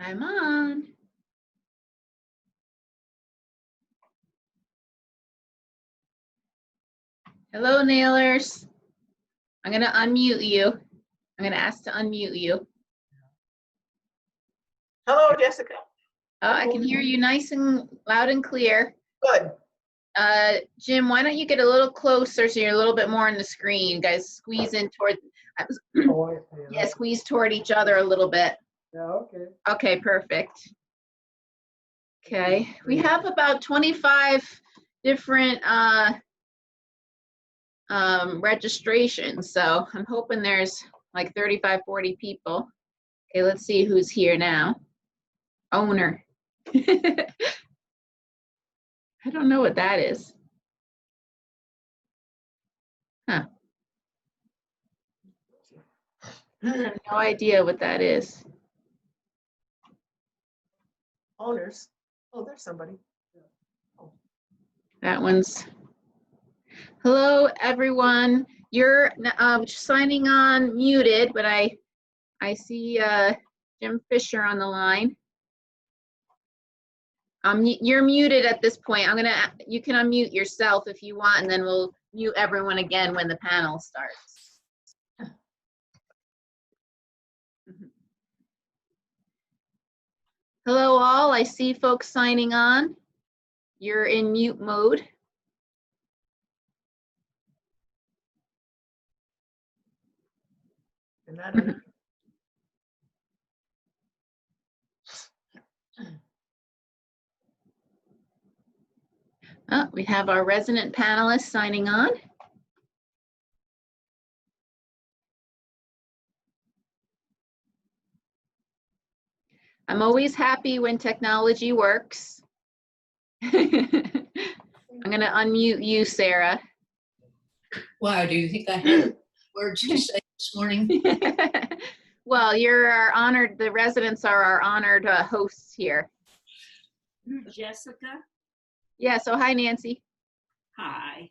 I'm on. Hello, Nailers. I'm going to unmute you. I'm going to ask to unmute you. Hello, Jessica. Oh, I can hear you nice and loud and clear. Good. Jim, why don't you get a little closer so you're a little bit more on the screen? Guys, squeeze in toward, yeah, squeeze toward each other a little bit. Yeah, okay. Okay, perfect. Okay, we have about 25 different registrations, so I'm hoping there's like 35, 40 people. Okay, let's see who's here now. Owner. I don't know what that is. Huh. I have no idea what that is. Owners. Oh, there's somebody. That one's. Hello, everyone. You're signing on muted, but I see Jim Fisher on the line. You're muted at this point. You can unmute yourself if you want, and then we'll mute everyone again when the panel starts. Hello all, I see folks signing on. You're in mute mode. And I don't know. Oh, we have our resident panelists signing on. I'm always happy when technology works. I'm going to unmute you, Sarah. Wow, do you think I had words to say this morning? Well, you're our honored, the residents are our honored hosts here. Jessica? Yeah, so hi, Nancy. Hi.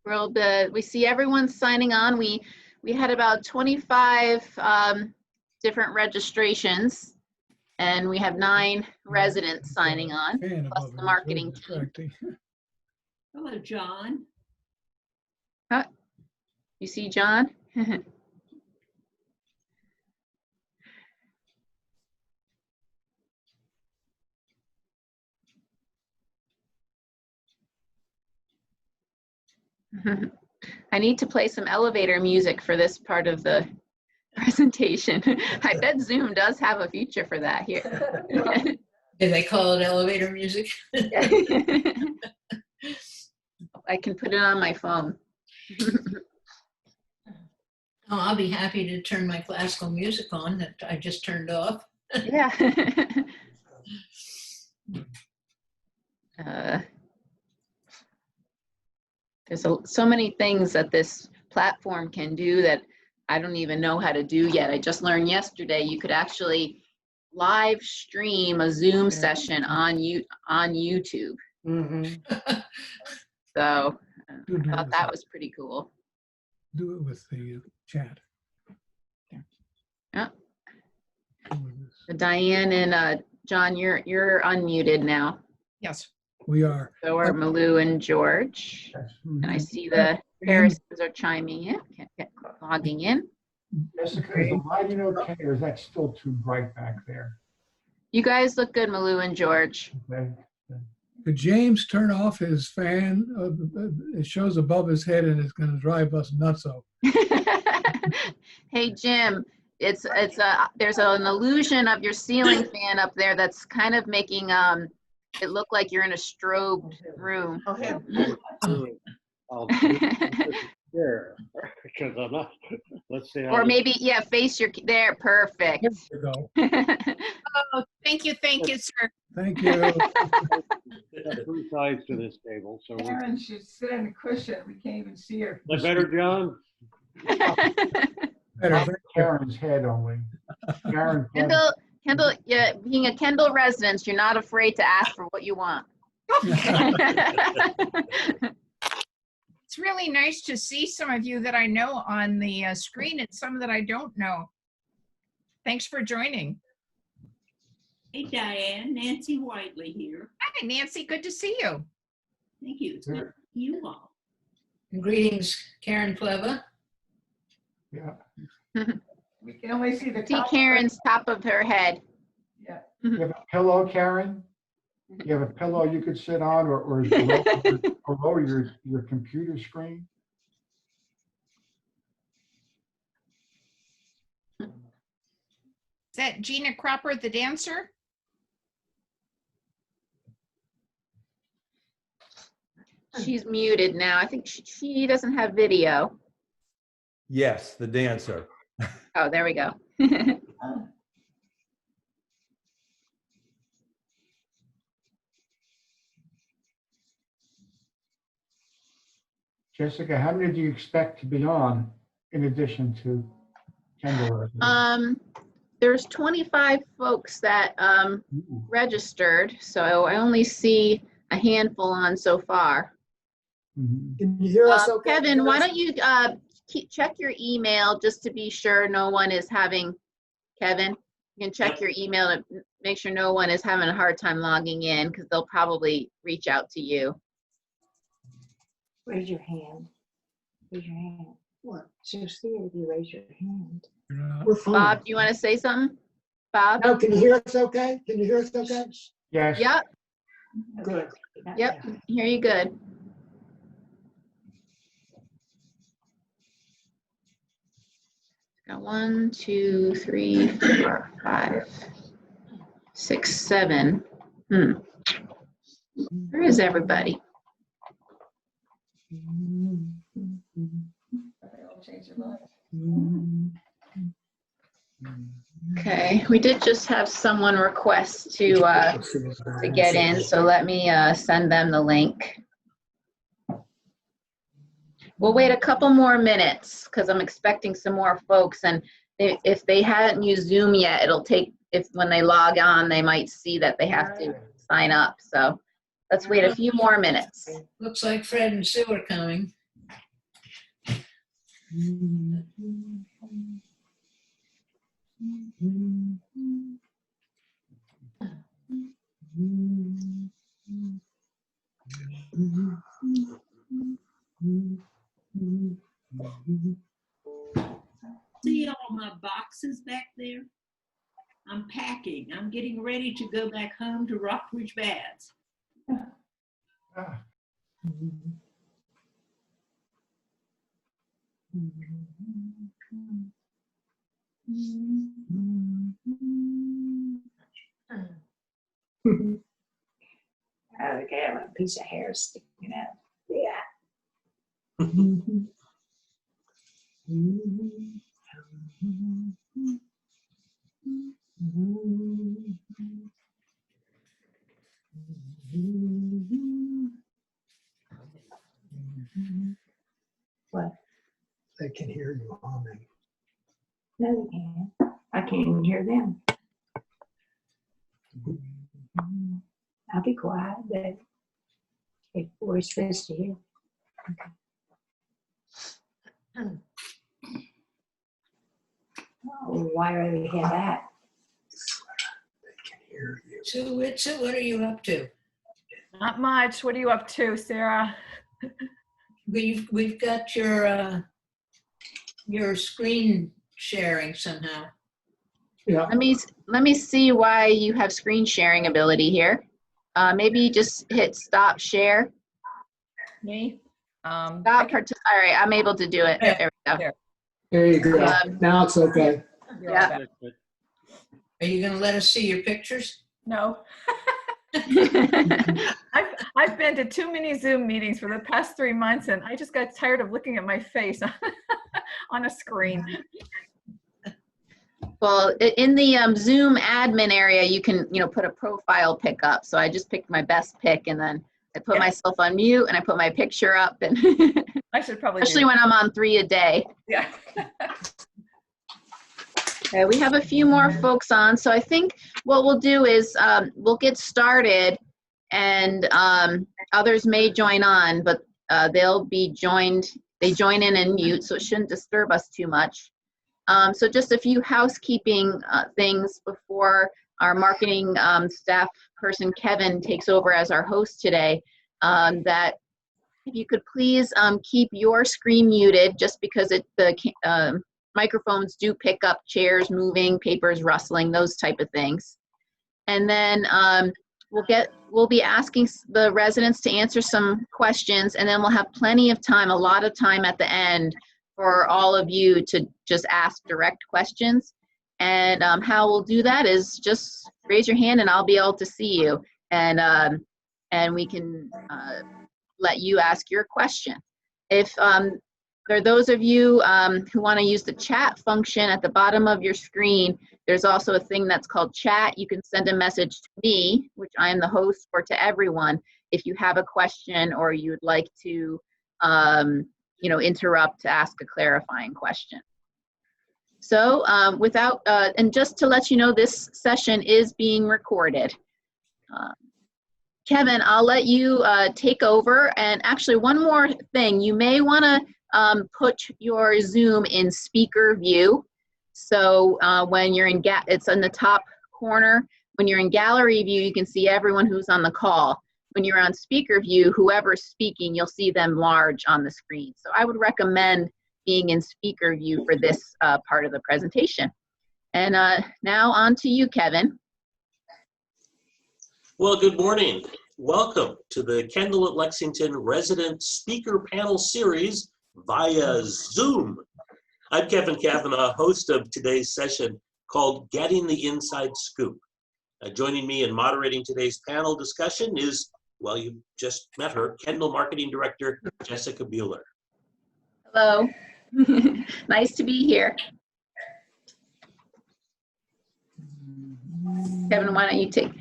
Thrilled we see everyone signing on. We had about 25 different registrations, and we have 9 residents signing on, plus the marketing team. Hello, John. You see John? I need to play some elevator music for this part of the presentation. I bet Zoom does have a feature for that here. Do they call it elevator music? I can put it on my phone. Oh, I'll be happy to turn my classical music on that I just turned off. Yeah. There's so many things that this platform can do that I don't even know how to do yet. I just learned yesterday you could actually live stream a Zoom session on YouTube. Mm-hmm. So I thought that was pretty cool. Do it with the chat. Yeah. Diane and John, you're unmuted now. Yes. We are. So are Malou and George. And I see the Harrisons are chiming in, logging in. Jessica, is the lighting okay, or is that still too bright back there? You guys look good, Malou and George. Okay. Could James turn off his fan? It shows above his head and it's going to drive us nuts. Hey, Jim, there's an illusion of your ceiling fan up there that's kind of making it look like you're in a strobed room. Oh, him. I'll there because I'm not. Let's see. Or maybe, yeah, face your there. Perfect. There you go. Oh, thank you, sir. Thank you. There's 3 sides to this table, so we're. Karen should sit on the cushion. We can't even see her. Is that better, John? Better. Karen's head only. Karen. Kendall, yeah, being a Kendal resident, you're not afraid to ask for what you want. It's really nice to see some of you that I know on the screen and some that I don't know. Thanks for joining. Hey, Diane, Nancy Whiteley here. Hi, Nancy. Good to see you. Thank you. It's good to see you all. Greetings, Karen Pleva. Yeah. We can only see the See Karen's top of her head. Yeah. You have a pillow, Karen? You have a pillow you could sit on or below your computer screen? Is that Gina Cropper, the dancer? She's muted now. I think she doesn't have video. Yes, the dancer. Oh, there we go. Jessica, how many do you expect to be on in addition to Kendal? There's 25 folks that Ooh. registered, so I only see a handful on so far. Mhm. Can you hear us okay? Kevin, why don't you check your email just to be sure no one is having, Kevin, you can check your email to make sure no one is having a hard time logging in because they'll probably reach out to you. Raise your hand. Raise your hand. What? So see it if you raise your hand. You're not- We're fine. Bob, do you want to say something? Bob? Now, can you hear us okay? Can you hear us okay? Yes. Yep, Good. Not yep, there. hear you good. Got 1, 2, 3, 4, 5, 6, 7. Where is everybody? Okay, we did just have someone request to get in, so let me send them the link. We'll wait a couple more minutes because I'm expecting some more folks, and if they hadn't used Zoom yet, it'll take, when they log on, they might see that they have to sign up. So let's wait a few more minutes. Looks like Fred and Sue are coming. See all my boxes back there? I'm packing. I'm getting ready to go back home to Rockbridge Baths. Ah. Oh, look at a piece of hair sticking out. Yeah. What? They can hear you humming. No, they can't. I can't even hear them. I'll be quiet, but if we're supposed to hear. Oh, why are they hear that? They can hear you. Sue, what are you up to? Not much. What are you up to, Sarah? We've got your screen sharing somehow. Yeah. Let me see why you have screen sharing ability here. Maybe just hit stop share. Me? All right, I'm able to do it. Yeah. There we go. There. There you go. Now it's okay. Yeah. Are you gonna let us see your pictures? No. I've been to too many Zoom meetings for the past 3 months, and I just got tired of looking at my face on a screen. Well, in the Zoom admin area, you can, put a profile pic up. So I just picked my best pic, and then I put myself on mute, and I put my picture up, and I should probably especially when I'm on 3 a day. Yeah. Okay, we have a few more folks on. So I think what we'll do is we'll get started, and others may join on, but they join in and mute, so it shouldn't disturb us too much. So just a few housekeeping things before our marketing staff person, Kevin, takes over as our host today. That if you could please keep your screen muted, just because the microphones do pick up chairs moving, papers rustling, those type of things. And then we'll be asking the residents to answer some questions, and then we'll have plenty of time, a lot of time at the end for all of you to just ask direct questions. And how we'll do that is just raise your hand and I'll be able to see you. And we can let you ask your question. If there are those of you who want to use the chat function at the bottom of your screen, there's also a thing that's called chat. You can send a message to me, which I am the host, or to everyone, if you have a question or you would like to interrupt to ask a clarifying question. So and just to let you know, this session is being recorded. Kevin, I'll let you take over. And actually, one more thing, you may want to put your Zoom in speaker view. So when you're in, it's in the top corner. When you're in gallery view, you can see everyone who's on the call. When you're on speaker view, whoever's speaking, you'll see them large on the screen. So I would recommend being in speaker view for this part of the presentation. And now on to you, Kevin. Well, good morning. Welcome to the Kendal at Lexington Resident Speaker Panel Series via Zoom. I'm Kevin Cavanaugh, host of today's session called Getting the Inside Scoop. Joining me in moderating today's panel discussion is, well, you just met her, Kendal Marketing Director, Jessica Bueller. Hello. Nice to be here. Kevin, why don't you take?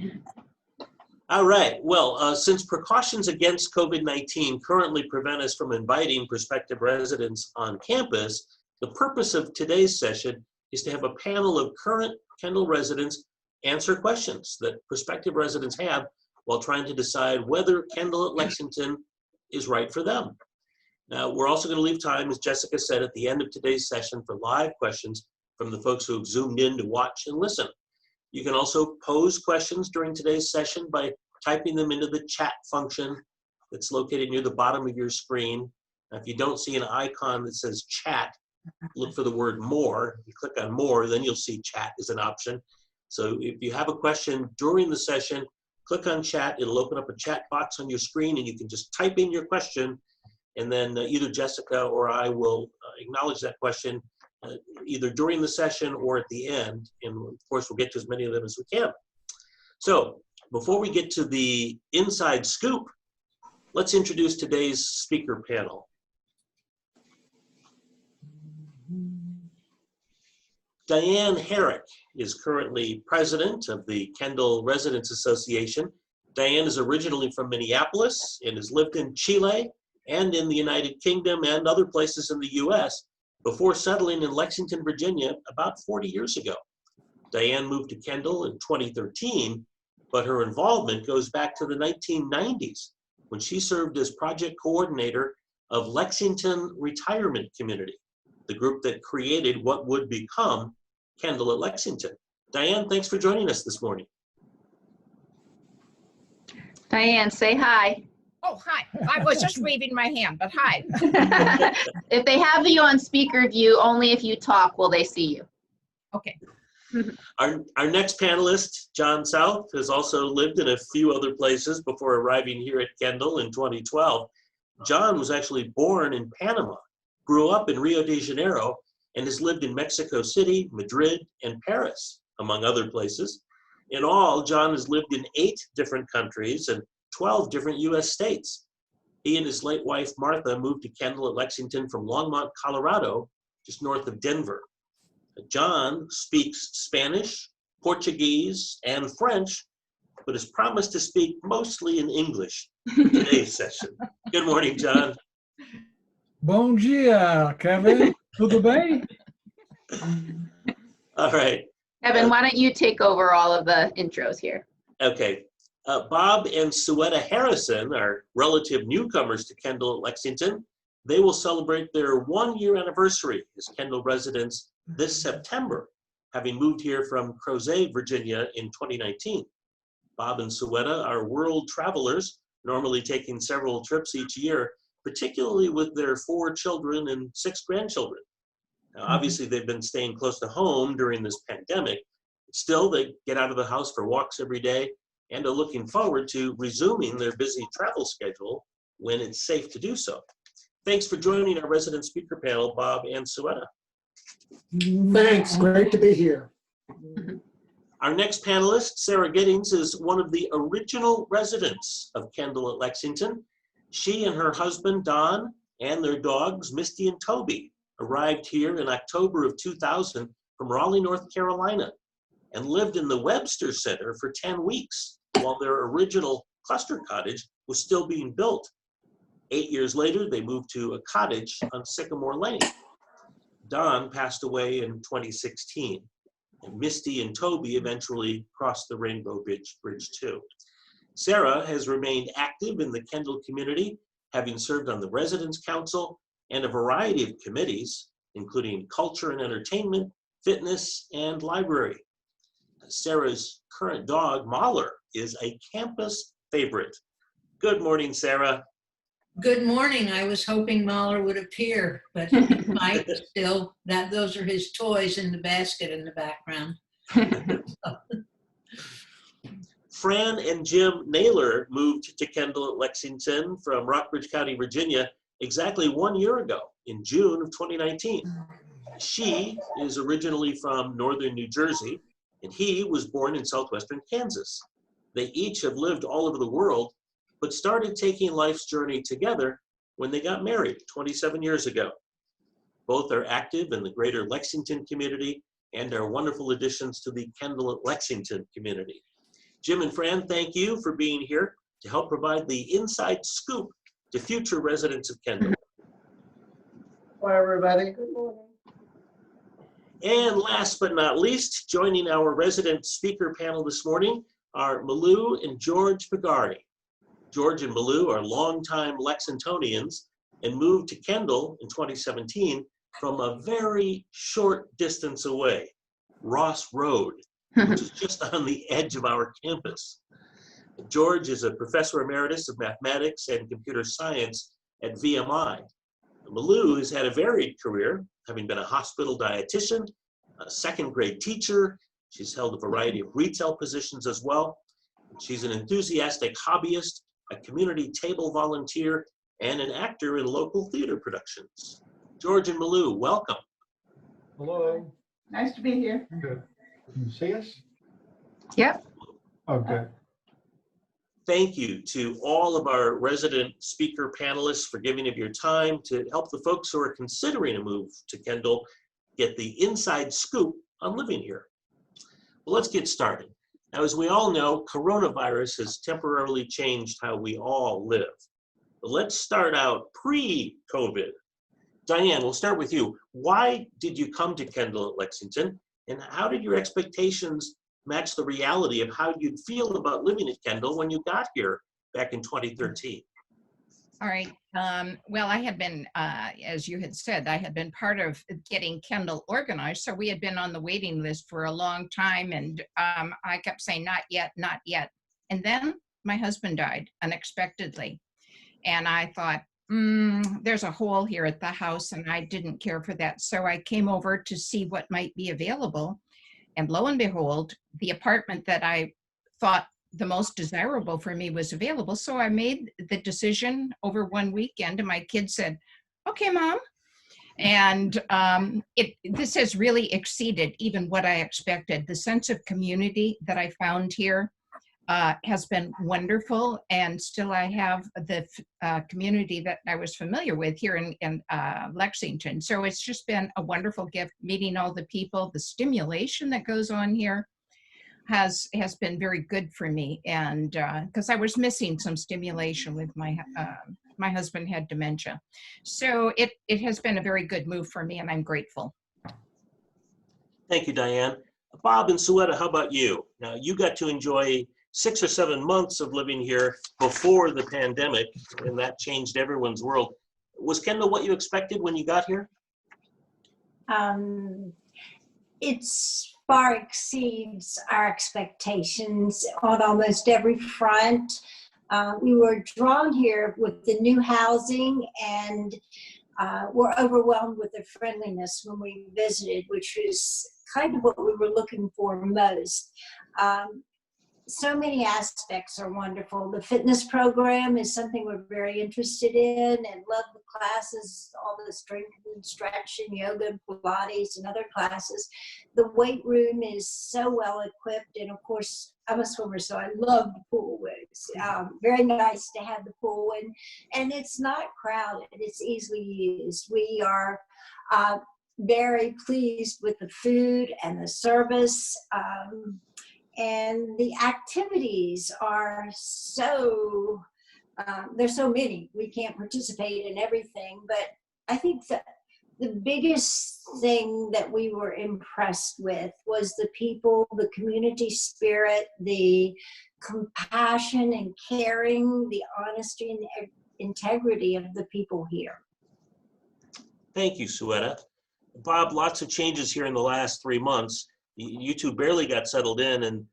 All right. Well, since precautions against COVID-19 currently prevent us from inviting prospective residents on campus, the purpose of today's session is to have a panel of current Kendal residents answer questions that prospective residents have while trying to decide whether Kendal at Lexington is right for them. Now, we're also going to leave time, as Jessica said, at the end of today's session for live questions from the folks who have zoomed in to watch and listen. You can also pose questions during today's session by typing them into the chat function that's located near the bottom of your screen. Now, if you don't see an icon that says chat, look for the word more. If you click on more, then you'll see chat as an option. So if you have a question during the session, click on chat. It'll open up a chat box on your screen and you can just type in your question, and then either Jessica or I will acknowledge that question either during the session or at the end. And of course, we'll get to as many of them as we can. So before we get to the inside scoop, let's introduce today's speaker panel. Diane Herrick is currently president of the Kendal Residents Association. Diane is originally from Minneapolis and has lived in Chile and in the United Kingdom and other places in the US before settling in Lexington, Virginia about 40 years ago. Diane moved to Kendal in 2013, but her involvement goes back to the 1990s when she served as project coordinator of Lexington Retirement Community, the group that created what would become Kendal at Lexington. Diane, thanks for joining us this morning. Diane, say hi. Oh, hi. I was just waving my hand, but hi. If they have you on speaker view, only if you talk will they see you. Okay. Our next panelist, John South, has also lived in a few other places before arriving here at Kendal in 2012. John was actually born in Panama, grew up in Rio de Janeiro, and has lived in Mexico City, Madrid, and Paris, among other places. In all, John has lived in 8 different countries and 12 different US states. He and his late wife, Martha, moved to Kendal at Lexington from Longmont, Colorado, just north of Denver. John speaks Spanish, Portuguese, and French, but has promised to speak mostly in English in today's session. Good morning, John. Bom dia, Kevin. Tudo bem? All right. Kevin, why don't you take over all of the intros here? Okay. Bob and Suetta Harrison are relative newcomers to Kendal at Lexington. They will celebrate their 1-year anniversary as Kendal residents this September, having moved here from Crozet, Virginia in 2019. Bob and Suetta are world travelers, normally taking several trips each year, particularly with their 4 children and 6 grandchildren. Now, obviously, they've been staying close to home during this pandemic. Still, they get out of the house for walks every day and are looking forward to resuming their busy travel schedule when it's safe to do so. Thanks for joining our resident speaker panel, Bob and Suetta. Thanks, great to be here. Our next panelist, Sarah Giddings, is one of the original residents of Kendal at Lexington. She and her husband, Don, and their dogs, Misty and Toby, arrived here in October of 2000 from Raleigh, North Carolina, and lived in the Webster Center for 10 weeks while their original cluster cottage was still being built. 8 years later, they moved to a cottage on Sycamore Lane. Don passed away in 2016, and Misty and Toby eventually crossed the Rainbow Bridge too. Sarah has remained active in the Kendal community, having served on the Residents Council and a variety of committees, including culture and entertainment, fitness, and library. Sarah's current dog, Mahler, is a campus favorite. Good morning, Sarah. Good morning. I was hoping Mahler would appear, but he might still. Those are his toys in the basket in the background. Fran and Jim Naylor moved to Kendal at Lexington from Rockbridge County, Virginia, exactly 1 year ago in June of 2019. She is originally from northern New Jersey, and he was born in southwestern Kansas. They each have lived all over the world, but started taking life's journey together when they got married 27 years ago. Both are active in the greater Lexington community and are wonderful additions to the Kendal at Lexington community. Jim and Fran, thank you for being here to help provide the inside scoop to future residents of Kendal. Hi, everybody. Good morning. And last but not least, joining our resident speaker panel this morning are Malou and George Pagari. George and Malou are longtime Lexingtonians and moved to Kendal in 2017 from a very short distance away, Ross Road, which is just on the edge of our campus. George is a professor emeritus of mathematics and computer science at VMI. Malou has had a varied career, having been a hospital dietitian, a second grade teacher. She's held a variety of retail positions as well. She's an enthusiastic hobbyist, a community table volunteer, and an actor in local theater productions. George and Malou, welcome. Hello. Nice to be here. Good. Can you see us? Yep. Oh, good. Thank you to all of our resident speaker panelists for giving of your time to help the folks who are considering a move to Kendal get the inside scoop on living here. Well, let's get started. Now, as we all know, coronavirus has temporarily changed how we all live. But let's start out pre-COVID. Diane, we'll start with you. Why did you come to Kendal at Lexington, and how did your expectations match the reality of how you'd feel about living at Kendal when you got here back in 2013? All right. Well, I had been, as you had said, I had been part of getting Kendal organized. So we had been on the waiting list for a long time. And I kept saying, not yet, not yet. And then my husband died unexpectedly. And I thought, there's a hole here at the house, and I didn't care for that. So I came over to see what might be available. And lo and behold, the apartment that I thought the most desirable for me was available. So I made the decision over one weekend, and my kids said, okay, Mom. And this has really exceeded even what I expected. The sense of community that I found here has been wonderful. And still I have the community that I was familiar with here in Lexington. So it's just been a wonderful gift, meeting all the people. The stimulation that goes on here has been very good for me, and because I was missing some stimulation with my husband had dementia. So it has been a very good move for me, and I'm grateful. Thank you, Diane. Bob and Suetta, how about you? Now, you got to enjoy 6 or 7 months of living here before the pandemic, and that changed everyone's world. Was Kendal what you expected when you got here? it's far exceeds our expectations on almost every front. We were drawn here with the new housing, and were overwhelmed with their friendliness when we visited, which was kind of what we were looking for most. So many aspects are wonderful. The fitness program is something we're very interested in, and love the classes, all the strength and stretching, yoga, Pilates, and other classes. The weight room is so well equipped, and of course, I'm a swimmer, so I love the pool. It's very nice to have the pool, and it's not crowded. It's easily used. We are very pleased with the food and the service. And the activities are so, there's so many. We can't participate in everything, but I think that the biggest thing that we were impressed with was the people, the community spirit, the compassion and caring, the honesty and the integrity of the people here. Thank you, Suetta. Bob, lots of changes here in the last 3 months. You two barely got settled in, and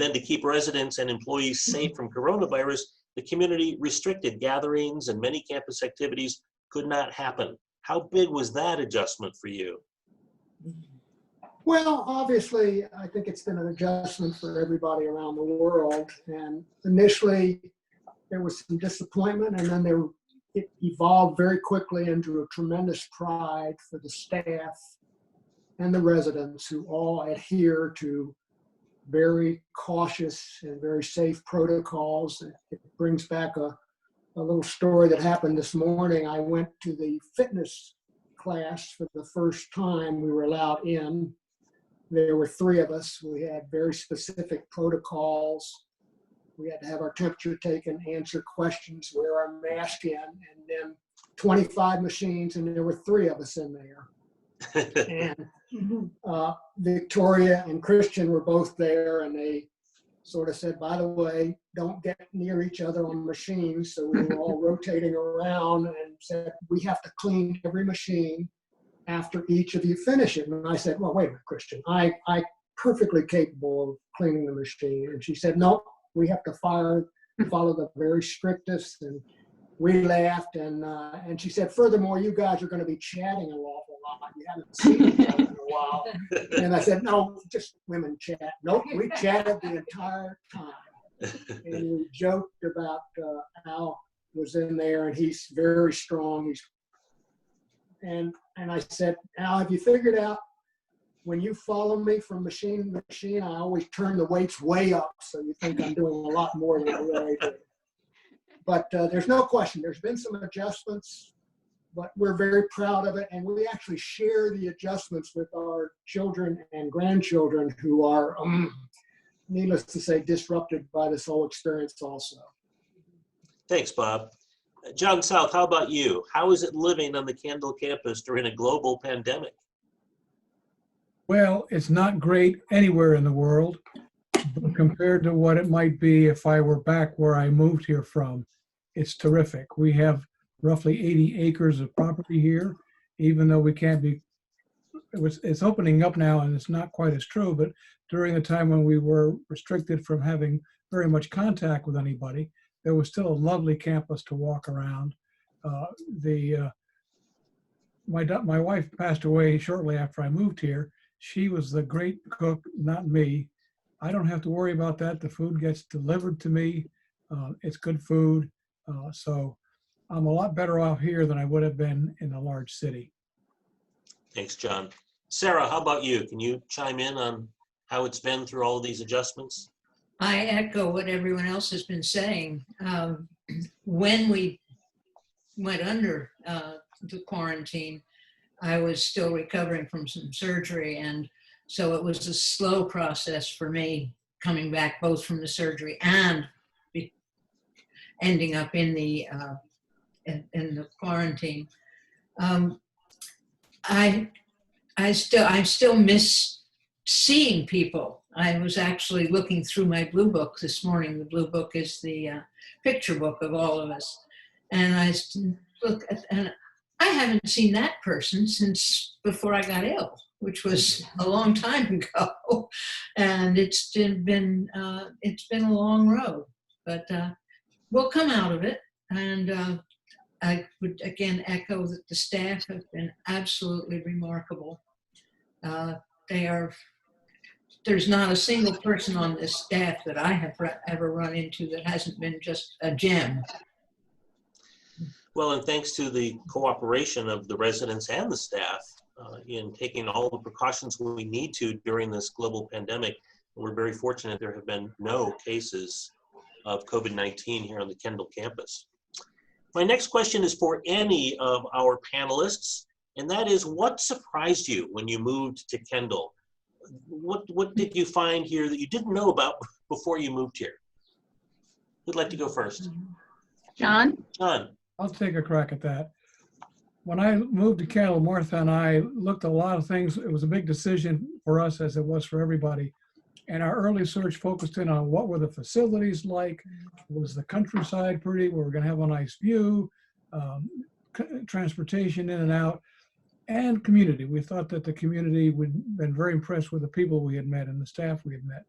then to keep residents and employees safe from coronavirus, the community restricted gatherings and many campus activities could not happen. How big was that adjustment for you? Well, obviously, I think it's been an adjustment for everybody around the world. And initially, there was some disappointment, and then it evolved very quickly into a tremendous pride for the staff and the residents, who all adhere to very cautious and very safe protocols. It brings back a little story that happened this morning. I went to the fitness class for the first time. We were allowed in. There were 3 of us. We had very specific protocols. We had to have our temperature taken, answer questions, wear our mask in, and then 25 machines, and there were 3 of us in there. And Victoria and Christian were both there, and they sort of said, by the way, don't get near each other on machines. So we were all rotating around and said, we have to clean every machine after each of you finish it. And I said, well, wait a minute, Christian, I'm perfectly capable of cleaning the machine. And she said, no, we have to follow the very strictest. And we laughed, and she said, furthermore, you guys are going to be chatting an awful lot. You haven't seen each other in a while. And I said, no, just women chat. Nope, we chatted the entire time. And we joked about Al was in there, and he's very strong. And I said, Al, have you figured out when you follow me from machine to machine, I always turn the weights way up, so you think I'm doing a lot more than I really do. But there's no question, there's been some adjustments, but we're very proud of it. And we actually share the adjustments with our children and grandchildren, who are, needless to say, disrupted by this whole experience also. Thanks, Bob. John South, how about you? How is it living on the Kendal campus during a global pandemic? Well, it's not great anywhere in the world, but compared to what it might be if I were back where I moved here from, it's terrific. We have roughly 80 acres of property here, even though we can't be, it's opening up now and it's not quite as true, but during the time when we were restricted from having very much contact with anybody, there was still a lovely campus to walk around. My wife passed away shortly after I moved here. She was the great cook, not me. I don't have to worry about that. The food gets delivered to me. It's good food. So I'm a lot better off here than I would have been in a large city. Thanks, John. Sarah, how about you? Can you chime in on how it's been through all of these adjustments? I echo what everyone else has been saying. When we went under the quarantine, I was still recovering from some surgery, and so it was a slow process for me coming back both from the surgery and ending up in the quarantine. I still miss seeing people. I was actually looking through my blue book this morning. The blue book is the picture book of all of us. And I look at, and I haven't seen that person since before I got ill, which was a long time ago, and it's been a long road, but we'll come out of it. And I would again echo that the staff have been absolutely remarkable. There's not a single person on this staff that I have ever run into that hasn't been just a gem. Well, and thanks to the cooperation of the residents and the staff in taking all the precautions we need to during this global pandemic, we're very fortunate there have been no cases of COVID-19 here on the Kendal campus. My next question is for any of our panelists, and that is, what surprised you when you moved to Kendal? What did you find here that you didn't know about before you moved here? Who'd like to go first? John? John. I'll take a crack at that. When I moved to Kendal, Martha and I looked at a lot of things. It was a big decision for us, as it was for everybody. And our early search focused in on what were the facilities like, was the countryside pretty, were we going to have a nice view, transportation in and out, and community. We thought that the community would have been very impressed with the people we had met and the staff we had met.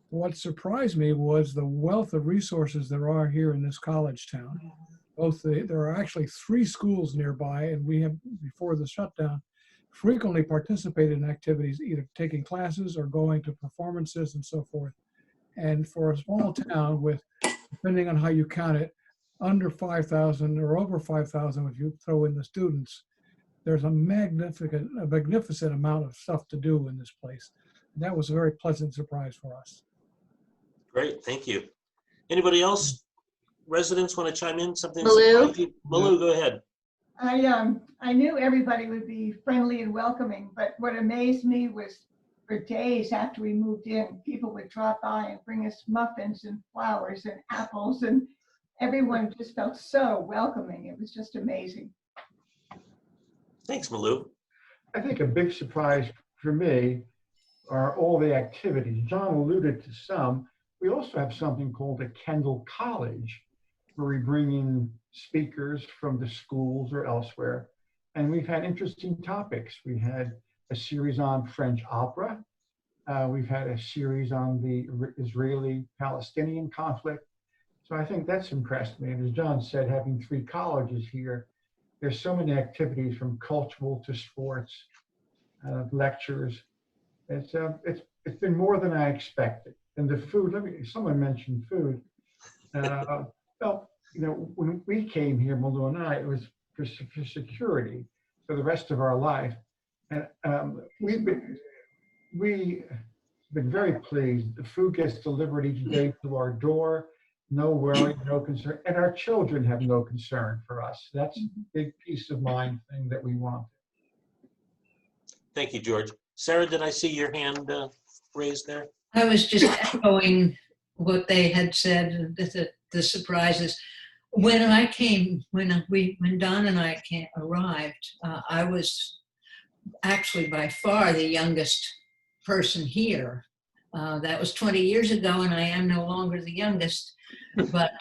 What surprised me was the wealth of resources there are here in this college town. There are actually 3 schools nearby, and we have, before the shutdown, frequently participated in activities, either taking classes or going to performances and so forth. And for a small town with, depending on how you count it, under 5,000 or over 5,000 if you throw in the students, there's a magnificent amount of stuff to do in this place. And that was a very pleasant surprise for us. Great, thank you. Anybody else? Residents want to chime in? Something? Malou? Malou, go ahead. I knew everybody would be friendly and welcoming, but what amazed me was for days after we moved in, people would drop by and bring us muffins and flowers and apples, and everyone just felt so welcoming. It was just amazing. Thanks, Malou. I think a big surprise for me are all the activities. John alluded to some. We also have something called a Kendal College, where we bring in speakers from the schools or elsewhere. And we've had interesting topics. We had a series on French opera. We've had a series on the Israeli-Palestinian conflict. So I think that's impressed me. And as John said, having 3 colleges here, there's so many activities from cultural to sports, lectures. It's been more than I expected. And the food, someone mentioned food. Well, you know, when we came here, Malou and I, it was for security for the rest of our life. And we've been very pleased. The food gets delivered each day to our door. No worry, no concern. And our children have no concern for us. That's a big peace of mind thing that we want. Thank you, George. Sarah, did I see your hand raised there? I was just echoing what they had said, the surprises. When I came, when Don and I arrived, I was actually by far the youngest person here. That was 20 years ago, and I am no longer the youngest. But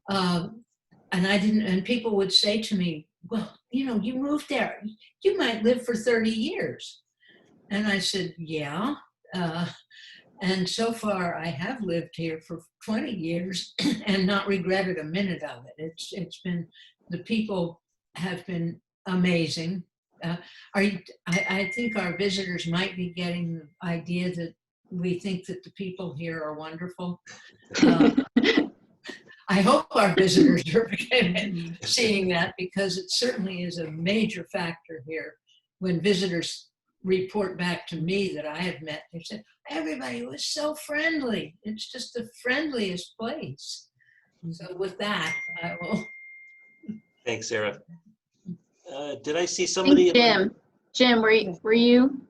and people would say to me, "Well, you know, you moved there. You might live for 30 years." And I said, "Yeah." And so far, I have lived here for 20 years and not regretted a minute of it. It's been, the people have been amazing. I think our visitors might be getting the idea that we think that the people here are wonderful. I hope our visitors are seeing that, because it certainly is a major factor here. When visitors report back to me that I have met, they said, everybody was so friendly. It's just the friendliest place. So with that, I will. Thanks, Sarah. Did I see somebody? Jim. Jim, were you?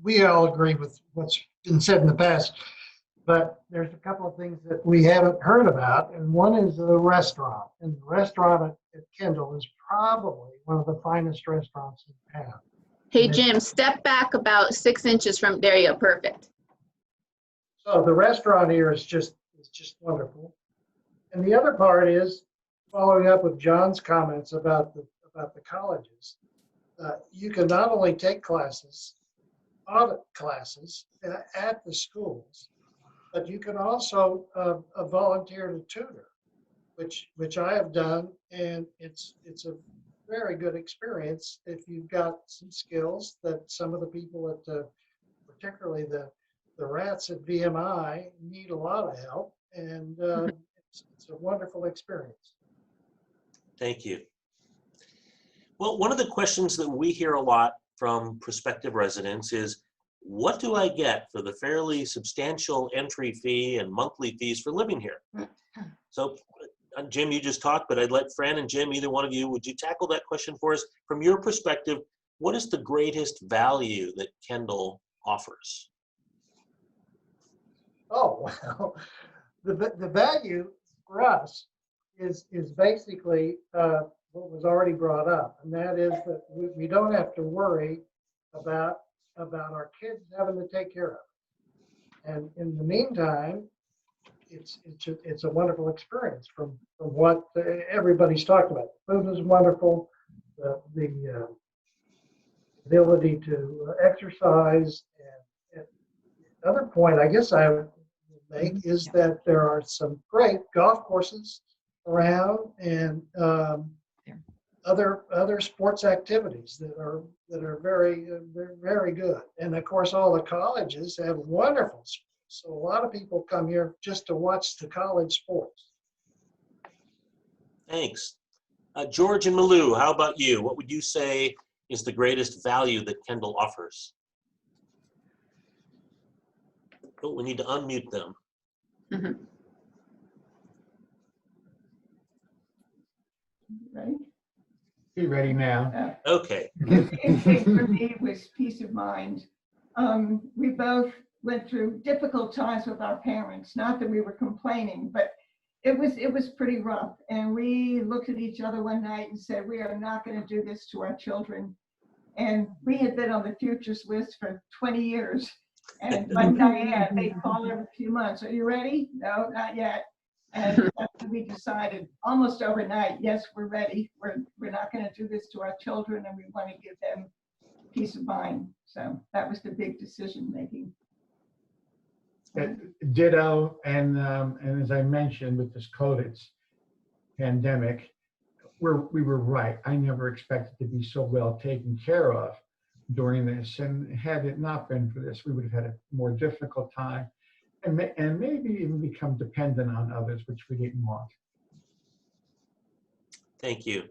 We all agree with what's been said in the past, but there's a couple of things that we haven't heard about, and one is the restaurant. And the restaurant at Kendal is probably one of the finest restaurants in town. Hey, Jim, step back about 6 inches from, there you go, perfect. So the restaurant here is just wonderful. And the other part is following up with John's comments about the colleges. You can not only take classes, audit classes at the schools, but you can also volunteer to tutor, which I have done, and it's a very good experience if you've got some skills that some of the people at particularly the rats at VMI need a lot of help, and it's a wonderful experience. Thank you. Well, one of the questions that we hear a lot from prospective residents is, what do I get for the fairly substantial entry fee and monthly fees for living here? So, Jim, you just talked, but I'd let Fran and Jim, either one of you, would you tackle that question for us? From your perspective, what is the greatest value that Kendal offers? Oh, well, the value for us is basically what was already brought up, and that is that we don't have to worry about our kids having to take care of it. And in the meantime, it's a wonderful experience from what everybody's talked about. The food is wonderful, the ability to exercise, and the other point I guess I would make is that there are some great golf courses around, and other sports activities that are very good. And of course, all the colleges have wonderful sports. So a lot of people come here just to watch the college sports. Thanks. George and Malou, how about you? What would you say is the greatest value that Kendal offers? Oh, we need to unmute them. Ready? Be ready now. Okay. Big thing for me was peace of mind. We both went through difficult times with our parents. Not that we were complaining, but it was pretty rough. And we looked at each other one night and said, we are not going to do this to our children. And we had been on the futures list for 20 years. And like Diane, they call every few months. Are you ready? No, not yet. And we decided almost overnight, yes, we're ready. We're not going to do this to our children, and we want to give them peace of mind. So that was the big decision making. Ditto, and as I mentioned with this COVID pandemic, we were right. I never expected to be so well taken care of during this, and had it not been for this, we would have had a more difficult time, and maybe even become dependent on others, which we didn't want. Thank you.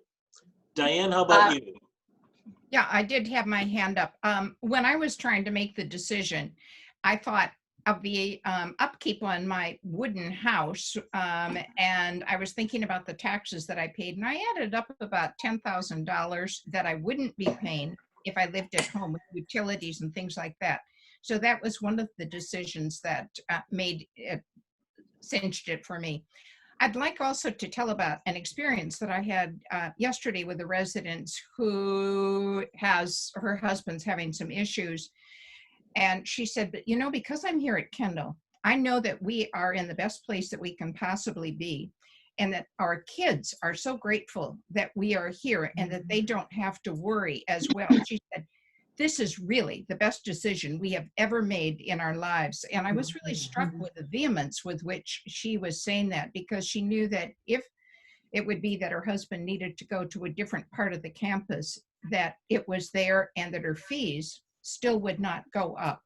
Diane, how about you? Yeah, I did have my hand up. When I was trying to make the decision, I thought of the upkeep on my wooden house, and I was thinking about the taxes that I paid, and I added up about $10,000 that I wouldn't be paying if I lived at home with utilities and things like that. So that was one of the decisions that cinched it for me. I'd like also to tell about an experience that I had yesterday with a resident who her husband's having some issues. And she said, but you know, because I'm here at Kendal, I know that we are in the best place that we can possibly be, and that our kids are so grateful that we are here and that they don't have to worry as well. She said, this is really the best decision we have ever made in our lives. And I was really struck with the vehemence with which she was saying that, because she knew that if it would be that her husband needed to go to a different part of the campus, that it was there and that her fees still would not go up.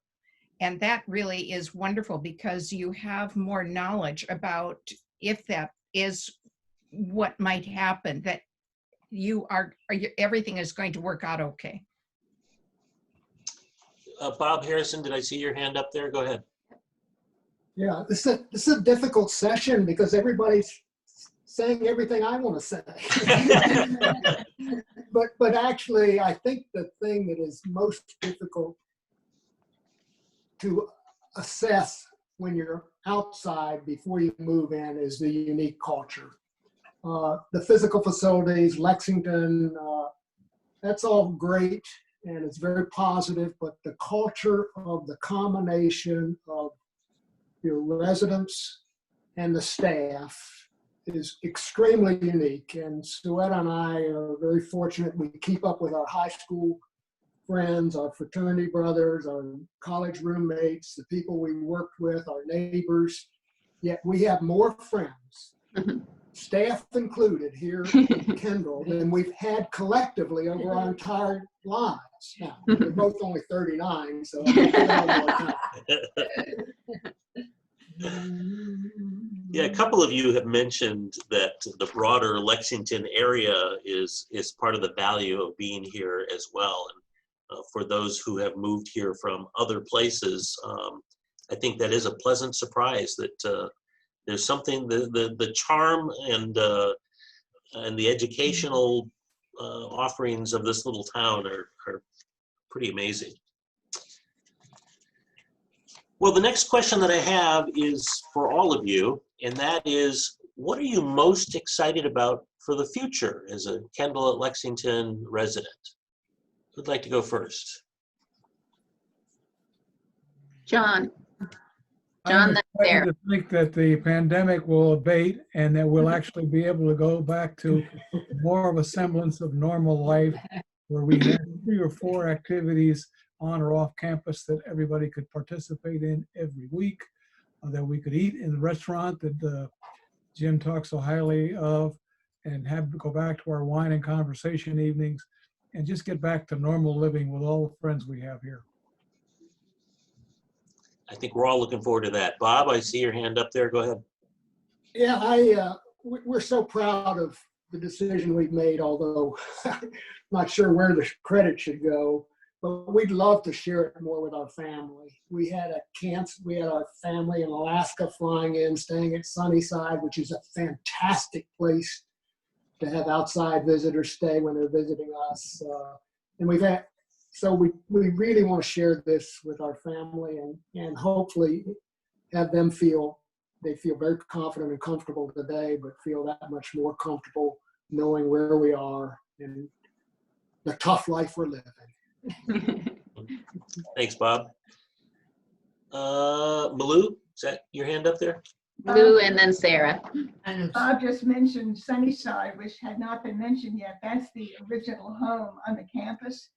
And that really is wonderful, because you have more knowledge about if that is what might happen, that everything is going to work out okay. Bob Harrison, did I see your hand up there? Go ahead. Yeah, this is a difficult session because everybody's saying everything I want to say. but actually, I think the thing that is most difficult to assess when you're outside before you move in is the unique culture. The physical facilities, Lexington, that's all great and it's very positive, but the culture of the combination of your residents and the staff is extremely unique. And Suetta and I are very fortunate. We keep up with our high school friends, our fraternity brothers, our college roommates, the people we worked with, our neighbors. Yet we have more friends, staff included, here in Kendal than we've had collectively over our entire lives. Now, we're both only 39, so I think we have more time. Yeah, a couple of you have mentioned that the broader Lexington area is part of the value of being here as well. And for those who have moved here from other places, I think that is a pleasant surprise that there's something, the charm and the educational offerings of this little town are pretty amazing. Well, the next question that I have is for all of you, and that is, what are you most excited about for the future as a Kendal at Lexington resident? Who'd like to go first? John. I'm John, that's excited there. to think that the pandemic will abate and that we'll actually be able to go back to more of a semblance of normal life, where we have 3 or 4 activities on or off campus that everybody could participate in every week, that we could eat in the restaurant that Jim talks so highly of, and go back to our wine and conversation evenings, and just get back to normal living with all the friends we have here. I think we're all looking forward to that. Bob, I see your hand up there. Go ahead. Yeah, we're so proud of the decision we've made, although I'm not sure where the credit should go. But we'd love to share it more with our family. We had our family in Alaska flying in, staying at Sunnyside, which is a fantastic place to have outside visitors stay when they're visiting us. And so we really want to share this with our family and hopefully have them they feel very confident and comfortable today, but feel that much more comfortable knowing where we are and the tough life we're living. Thanks, Bob. Malou, is that your hand up there? Lou and then Sarah. Bob just mentioned Sunnyside, which had not been mentioned yet. That's the original home on the campus.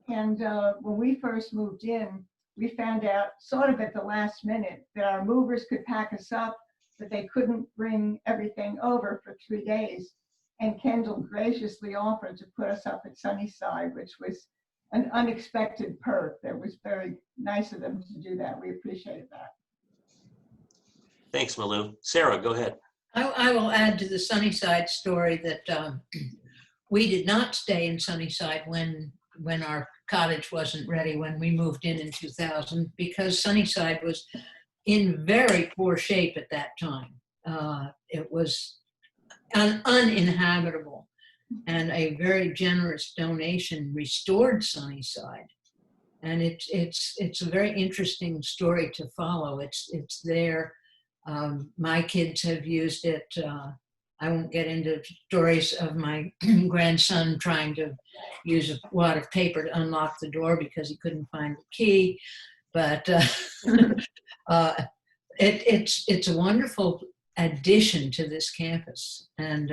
And when we first moved in, we found out sort of at the last minute that our movers could pack us up, but they couldn't bring everything over for 3 days. And Kendal graciously offered to put us up at Sunnyside, which was an unexpected perk. That was very nice of them to do that. We appreciated that. Thanks, Malou. Sarah, go ahead. I will add to the Sunnyside story that we did not stay in Sunnyside when our cottage wasn't ready, when we moved in 2000, because Sunnyside was in very poor shape at that time. It was uninhabitable, and a very generous donation restored Sunnyside. And it's a very interesting story to follow. It's there. My kids have used it. I won't get into stories of my grandson trying to use a wad of paper to unlock the door because he couldn't find the key. But it's a wonderful addition to this campus, and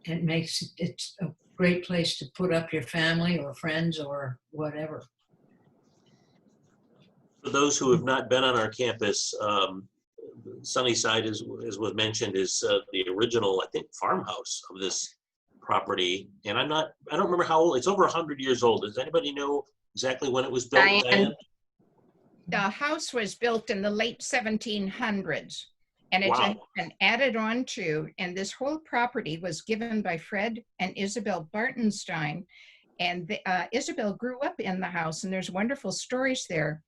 it's a great place to put up your family or friends or whatever. For those who have not been on our campus, Sunnyside, as was mentioned, is the original, I think, farmhouse of this property. And I don't remember how old. It's over 100 years old. Does anybody know exactly when it was built? Diane? The house was built in the late 1700s, and it had been added on to, and this whole property was given by Fred and Isabel Bartenstein. And Isabel grew up in the house, and there's wonderful stories there.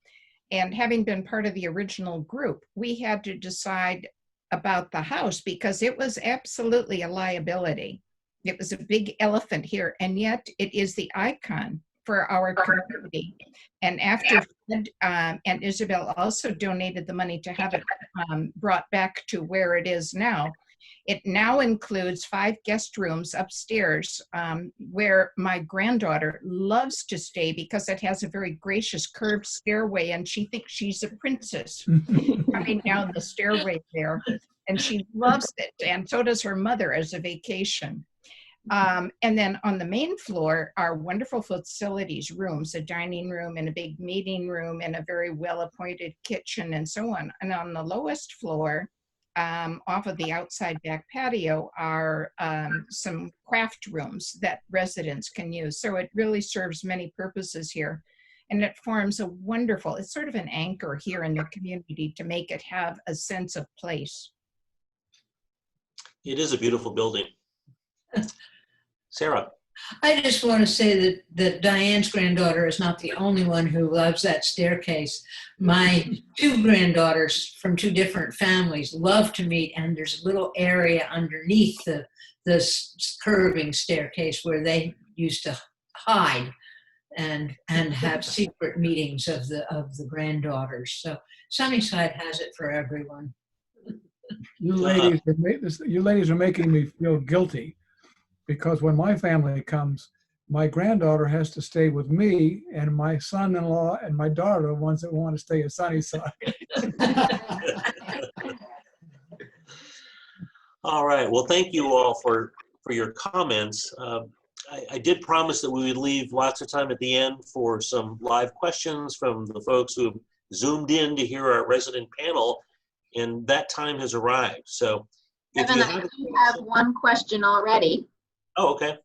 And having been part of the original group, we had to decide about the house because it was absolutely a liability. It was a big elephant here, and yet it is the icon for our community. And after Fred and Isabel also donated the money to have it brought back to where it is now, It now includes 5 guest rooms upstairs where my granddaughter loves to stay because it has a very gracious curved stairway, and she thinks she's a princess coming down the stairway there. And she loves it, and so does her mother as a vacation. And then on the main floor are wonderful facilities, rooms, a dining room and a big meeting room and a very well-appointed kitchen and so on. And on the lowest floor, off of the outside back patio, are some craft rooms that residents can use. So it really serves many purposes here. And it forms a wonderful, it's sort of an anchor here in the community to make it have a sense of place. It is a beautiful building. Sarah. I just want to say that Diane's granddaughter is not the only one who loves that staircase. My 2 granddaughters from 2 different families love to meet, and there's a little area underneath the curving staircase where they used to hide and have secret meetings of the granddaughters. So Sunnyside has it for everyone. You ladies are making me feel guilty, because when my family comes, my granddaughter has to stay with me, and my son-in-law and my daughter are the ones that want to stay at Sunnyside. All right. Well, thank you all for your comments. I did promise that we would leave lots of time at the end for some live questions from the folks who have Zoomed in to hear our resident panel, and that time has arrived. So if Kevin, you I do have one question already. Oh, okay.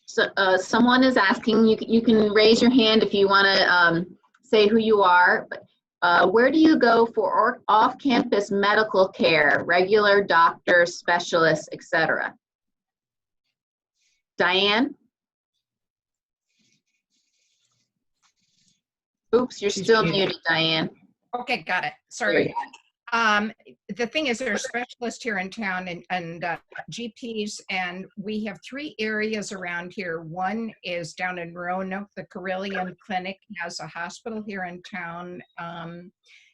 So someone is asking, you can raise your hand if you want to say who you are, but where do you go for off-campus medical care, regular doctors, specialists, etc.? Diane? Oops, you're still muted, Diane. Okay, got it. Sorry. The thing is, there are specialists here in town and GPs, and we have 3 areas around here. One is down in Roanoke. The Carillion Clinic has a hospital here in town.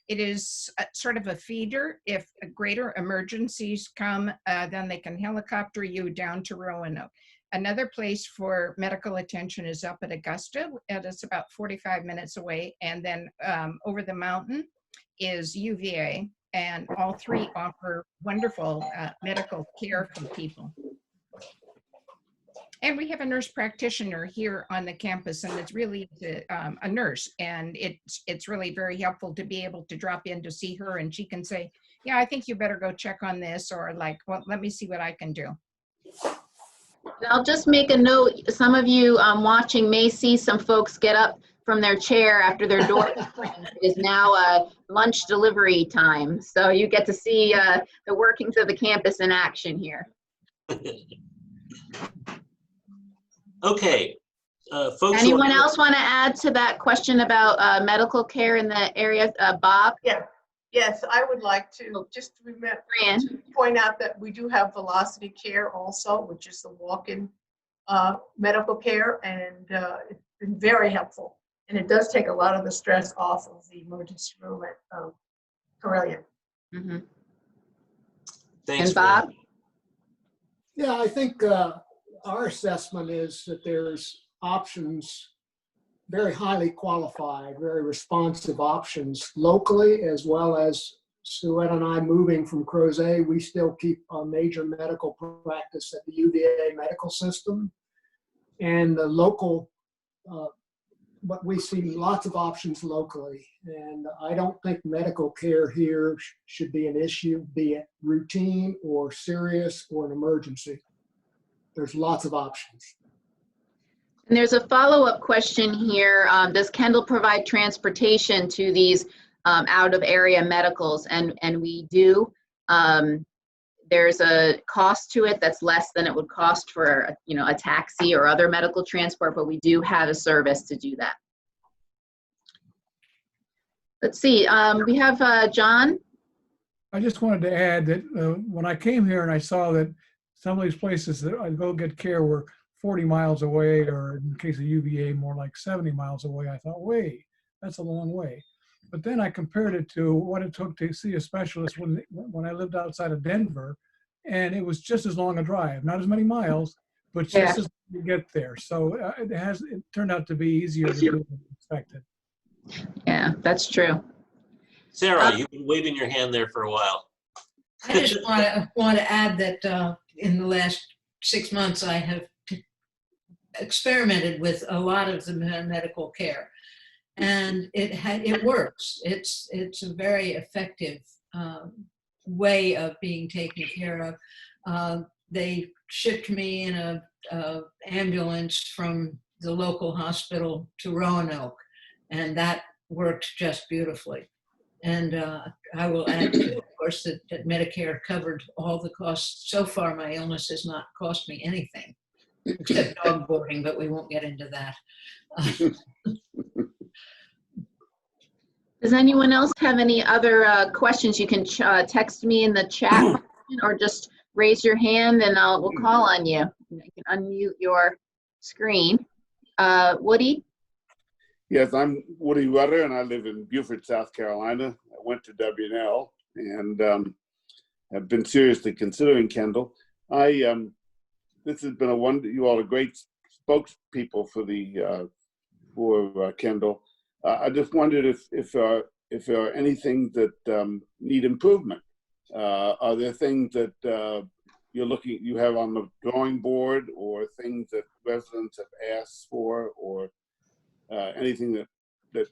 It is sort of a feeder. If greater emergencies come, then they can helicopter you down to Roanoke. Another place for medical attention is up at Augusta. It's about 45 minutes away. And then over the mountain is UVA. And all 3 offer wonderful medical care for people. And we have a nurse practitioner here on the campus, and it's really a nurse, and it's really very helpful to be able to drop in to see her, and she can say, yeah, I think you better go check on this, or like, well, let me see what I can do. I'll just make a note, some of you watching may see some folks get up from their chair after their door is now lunch delivery time. So you get to see the workings of the campus in action here. Okay. Folks. Anyone else want to add to that question about medical care in the area? Bob? Yeah. Yes, I would like to just remember to point out that we do have Velocity Care also, which is the walk-in medical care, and it's been very helpful. And it does take a lot of the stress off of the emergency room at Carillion. Mm-hmm. Thanks, and Bob? Yeah, I think our assessment is that there's options, very highly qualified, very responsive options locally, as well as Suette and I moving from Crozet. We still keep a major medical practice at the UVA medical system. And the local, but we see lots of options locally. And I don't think medical care here should be an issue, be it routine or serious or an emergency. There's lots of options. And there's a follow-up question here. Does Kendal provide transportation to these out-of-area medicals? And we do. There's a cost to it that's less than it would cost for a taxi or other medical transport, but we do have a service to do that. Let's see, we have John. I just wanted to add that when I came here and I saw that some of these places that I go get care were 40 miles away, or in case of UVA, more like 70 miles away, I thought, wait, that's a long way. But then I compared it to what it took to see a specialist when I lived outside of Denver, and it was just as long a drive, not as many miles, but just as to get there. So it turned out to be easier to do than expected. Yeah, that's true. Sarah, you've been waving your hand there for a while. I just want to add that in the last 6 months, I have experimented with a lot of the medical care, and it works. It's a very effective way of being taken care of. They shipped me in a ambulance from the local hospital to Roanoke, and that worked just beautifully. And I will add too, of course, that Medicare covered all the costs. So far, my illness has not cost me anything except dog boarding, but we won't get into that. Does anyone else have any other questions? You can text me in the chat function or just raise your hand and we'll call on you. You can unmute your screen. Woody? Yes, I'm Woody Rutter, and I live in Beaufort, South Carolina. I went to W&L and have been seriously considering Kendal. This has been you all are great spokespeople for Kendal. I just wondered if there are anything that need improvement. Are there things that you have on the drawing board, or things that residents have asked for, or anything that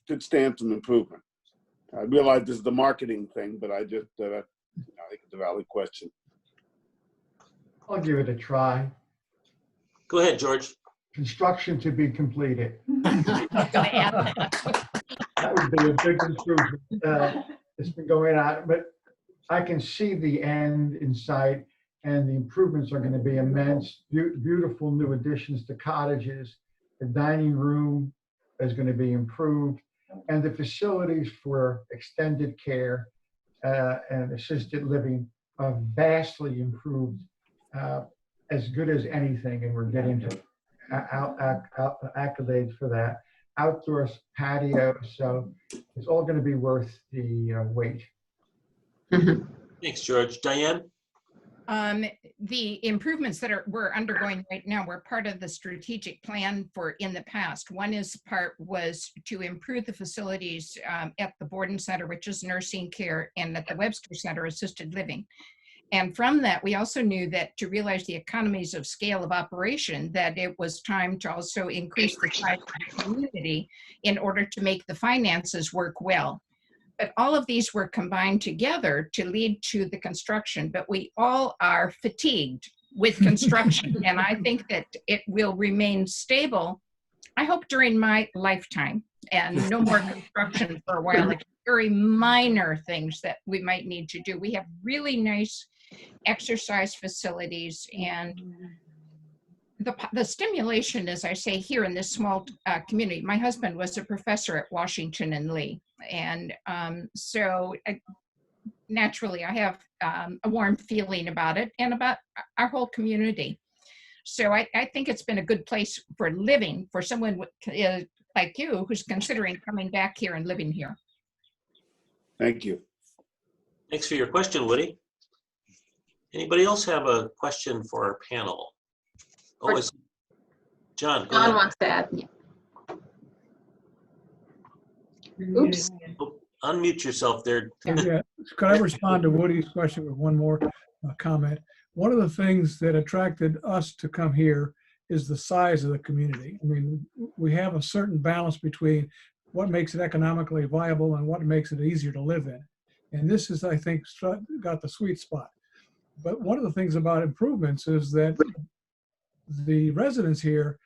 could stand some improvement? I realize this is the marketing thing, but I think it's a valid question. I'll give it a try. Go ahead, George. Construction to be completed. That would be a big improvement. It's been going on, but I can see the end in sight, and the improvements are going to be immense. Beautiful new additions to cottages. The dining room is going to be improved, and the facilities for extended care and assisted living are vastly improved, as good as anything, and we're getting to accolades for that. Outdoor patio, so it's all going to be worth the wait. Thanks, George. Diane? The improvements that we're undergoing right now were part of the strategic plan for in the past. One was to improve the facilities at the Borden Center, which is nursing care, and at the Webster Center, assisted living. And from that, we also knew that to realize the economies of scale of operation, that it was time to also increase the size of the community in order to make the finances work well. But all of these were combined together to lead to the construction, but we all are fatigued with construction. And I think that it will remain stable, I hope, during my lifetime, and no more construction for a while, like very minor things that we might need to do. We have really nice exercise facilities, and the stimulation, as I say, here in this small community. My husband was a professor at Washington and Lee, and so naturally I have a warm feeling about it and about our whole community. So I think it's been a good place for living for someone like you who's considering coming back here and living here. Thank you. Thanks for your question, Woody. Anybody else have a question for our panel? Oh, it's John. Go ahead. Wants to add. Oops. Oh, unmute yourself there. Yeah. Could I respond to Woody's question with one more comment? One of the things that attracted us to come here is the size of the community. I mean, we have a certain balance between what makes it economically viable and what makes it easier to live in. And this is, I think, got the sweet spot. But one of the things about improvements is that the residents here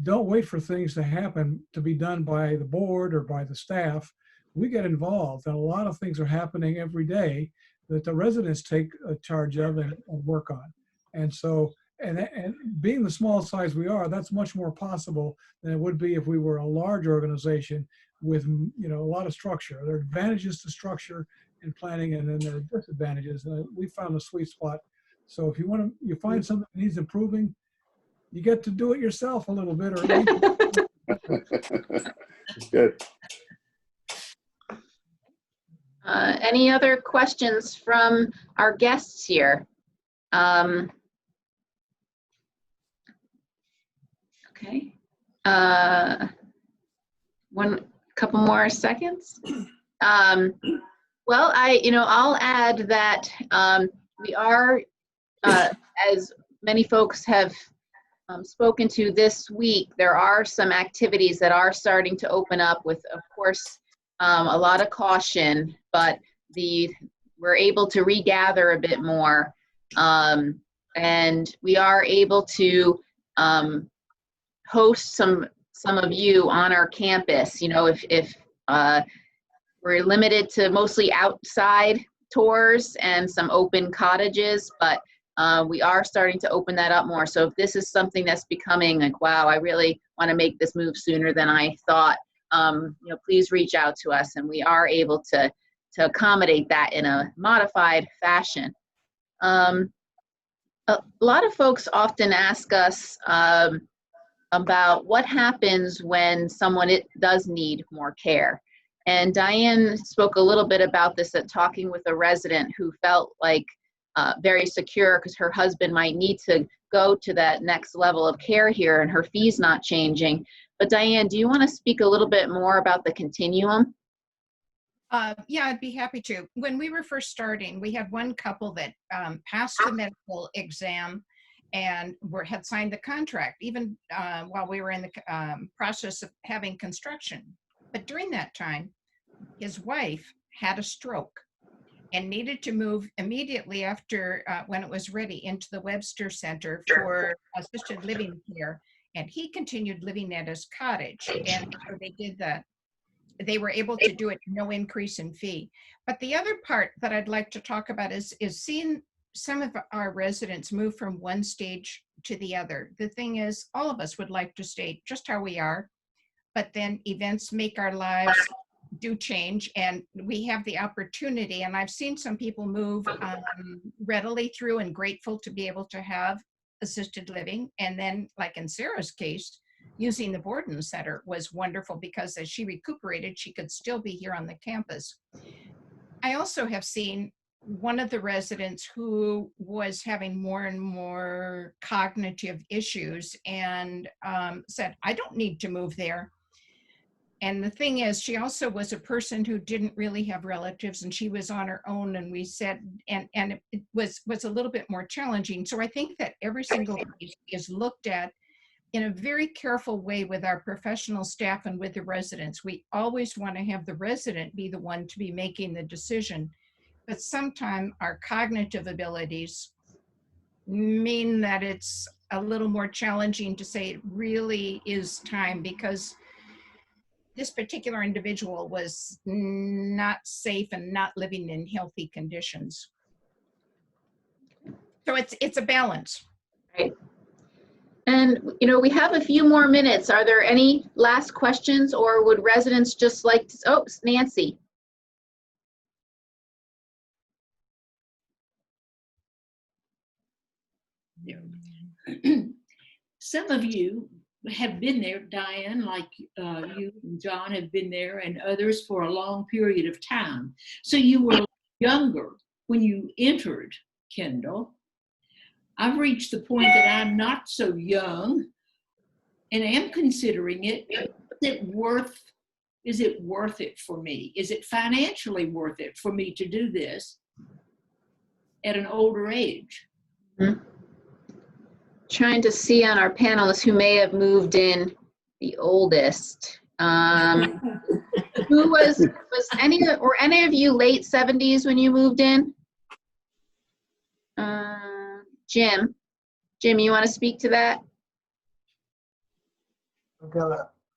don't wait for things to happen to be done by the board or by the staff. We get involved, and a lot of things are happening every day that the residents take charge of and work on. And so, and being the small size we are, that's much more possible than it would be if we were a large organization with, you know, a lot of structure. There are advantages to structure and planning, and then there are disadvantages. And we found a sweet spot. So if you find something that needs improving, you get to do it yourself a little bit, or good. Any other questions from our guests here? Okay. Couple more seconds. Well, I'll add that we are, as many folks have spoken to this week, there are some activities that are starting to open up with, of course, a lot of caution, but we're able to regather a bit more, and we are able to host some of you on our campus. If we're limited to mostly outside tours and some open cottages, but we are starting to open that up more. So if this is something that's becoming like, wow, I really want to make this move sooner than I thought, please reach out to us, and we are able to accommodate that in a modified fashion. A lot of folks often ask us about what happens when someone does need more care. And Diane spoke a little bit about this at talking with a resident who felt like very secure because her husband might need to go to that next level of care here and her fees not changing. But Diane, do you want to speak a little bit more about the continuum? Yeah, I'd be happy to. When we were first starting, we had one couple that passed the medical exam and had signed the contract, even while we were in the process of having construction. But during that time, his wife had a stroke and needed to move immediately after, when it was ready, into the Webster Center for assisted living care. And he continued living at his cottage. And so they did that. They were able to do it, no increase in fee. But the other part that I'd like to talk about is seeing some of our residents move from one stage to the other. The thing is, all of us would like to stay just how we are, but then events make our lives do change, and we have the opportunity. And I've seen some people move readily through and grateful to be able to have assisted living. And then, like in Sarah's case, using the Borden Center was wonderful because as she recuperated, she could still be here on the campus. I also have seen one of the residents who was having more and more cognitive issues and said, I don't need to move there. And the thing is, she also was a person who didn't really have relatives, and she was on her own. And we said, and it was a little bit more challenging. So I think that every single case is looked at in a very careful way with our professional staff and with the residents. We always want to have the resident be the one to be making the decision. But sometimes our cognitive abilities mean that it's a little more challenging to say it really is time, because this particular individual was not safe and not living in healthy conditions. So it's a balance. Right. And, we have a few more minutes. Are there any last questions, or would residents just like to, oh, Nancy. Some of you have been there, Diane, like you and John have been there, and others for a long period of time. So you were younger when you entered Kendal. I've reached the point that I'm not so young and am considering it. Is it worth it for me? Is it financially worth it for me to do this at an older age? Mm-hmm. Trying to see on our panelists who may have moved in the oldest. Who was any of you late 70s when you moved in? Jim, you want to speak to that?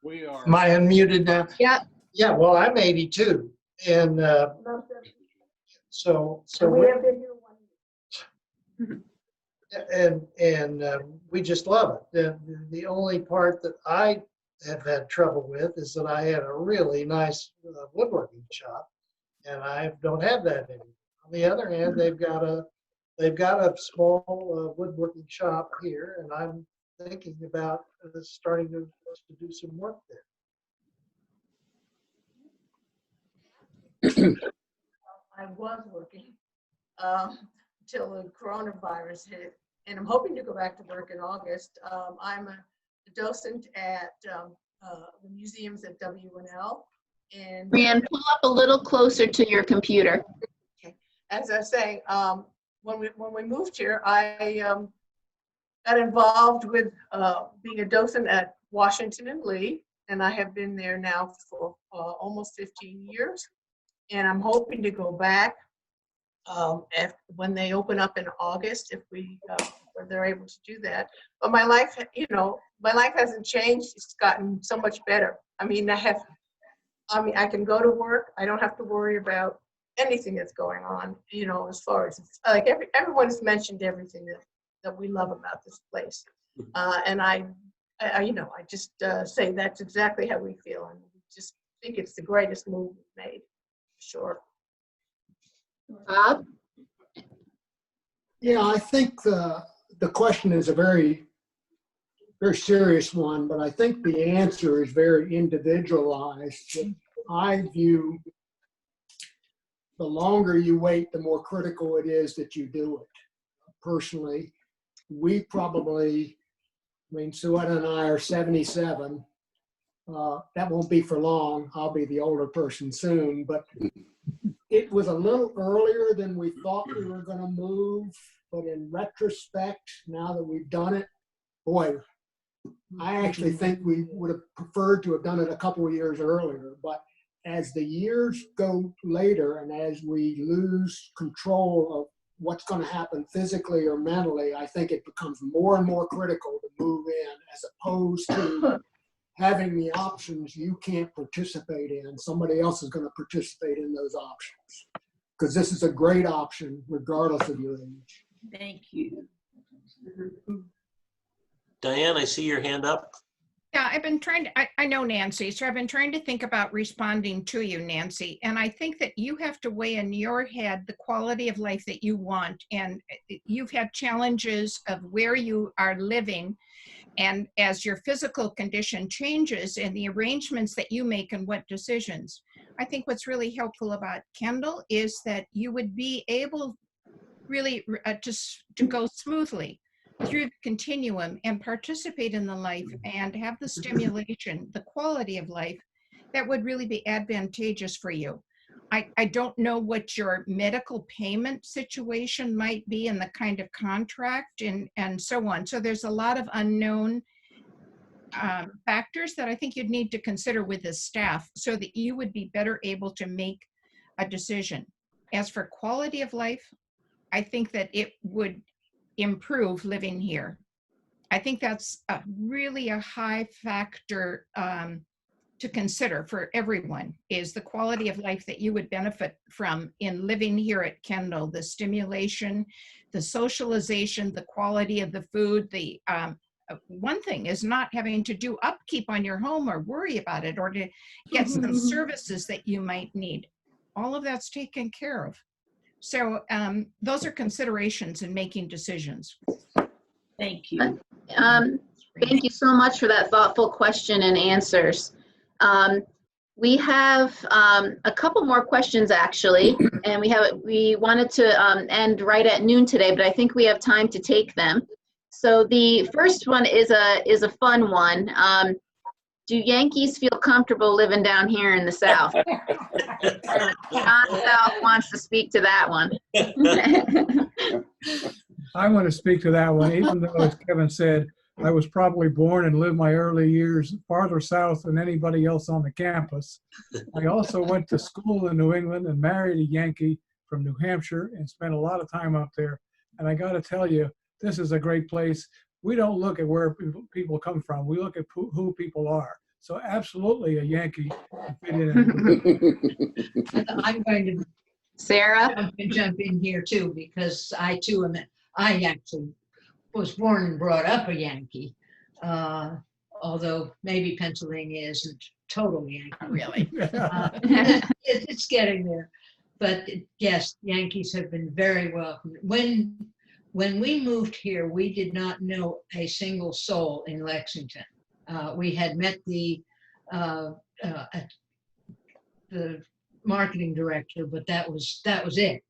We are. Am I unmuted now? Yeah. Yeah. Well, I'm 82, and so we have been here 1 year. And we just love it. The only part that I have had trouble with is that I had a really nice woodworking shop, and I don't have that anymore. On the other hand, they've got a small woodworking shop here, and I'm thinking about starting to do some work there. I was working until the coronavirus hit, and I'm hoping to go back to work in August. I'm a docent at the museums at WNL. And Brian, pull up a little closer to your computer. as I was saying, when we moved here, I got involved with being a docent at Washington and Lee, and I have been there now for almost 15 years. And I'm hoping to go back when they open up in August, if they're able to do that. But my life, my life hasn't changed. It's gotten so much better. I mean, I can go to work. I don't have to worry about anything that's going on, as far as like everyone's mentioned everything that we love about this place. And I just say that's exactly how we feel. And we just think it's the greatest move we've made, sure. Bob? Yeah, I think the question is a very, very serious one, but I think the answer is very individualized. I view the longer you wait, the more critical it is that you do it. Personally, we probably, Suetta and I are 77. That won't be for long. I'll be the older person soon, but it was a little earlier than we thought we were going to move. But in retrospect, now that we've done it, boy, I actually think we would have preferred to have done it a couple of years earlier. But as the years go later and as we lose control of what's going to happen physically or mentally, I think it becomes more and more critical to move in, as opposed to having the options you can't participate in. Somebody else is going to participate in those options. Because this is a great option regardless of your age. Thank you. Diane, I see your hand up. Yeah, I've been trying to, I know Nancy, so I've been trying to think about responding to you, Nancy. And I think that you have to weigh in your head the quality of life that you want. And you've had challenges of where you are living. And as your physical condition changes and the arrangements that you make and what decisions, I think what's really helpful about Kendal is that you would be able really to go smoothly through the continuum and participate in the life and have the stimulation, the quality of life that would really be advantageous for you. I don't know what your medical payment situation might be and the kind of contract and so on. So there's a lot of unknown factors that I think you'd need to consider with the staff so that you would be better able to make a decision. As for quality of life, I think that it would improve living here. I think that's really a high factor to consider for everyone, is the quality of life that you would benefit from in living here at Kendal, the stimulation, the socialization, the quality of the food. The one thing is not having to do upkeep on your home or worry about it or to get some services that you might need. All of that's taken care of. So those are considerations in making decisions. Thank you. Thank you so much for that thoughtful question and answers. We have a couple more questions actually, and we wanted to end right at noon today, but I think we have time to take them. So the first one is a fun one. Do Yankees feel comfortable living down here in the South? John South wants to speak to that one. I want to speak to that one, even though, as Kevin said, I was probably born and lived my early years farther south than anybody else on the campus. I also went to school in New England and married a Yankee from New Hampshire and spent a lot of time up there. And I got to tell you, this is a great place. We don't look at where people come from. We look at who people are. So absolutely a Yankee can fit in. I'm going to Sarah jump in here too, because I actually was born and brought up a Yankee, although maybe Pennsylvania isn't total Yankee. Really? It's getting there. But yes, Yankees have been very welcome. When we moved here, we did not know a single soul in Lexington. We had met the marketing director, but that was it.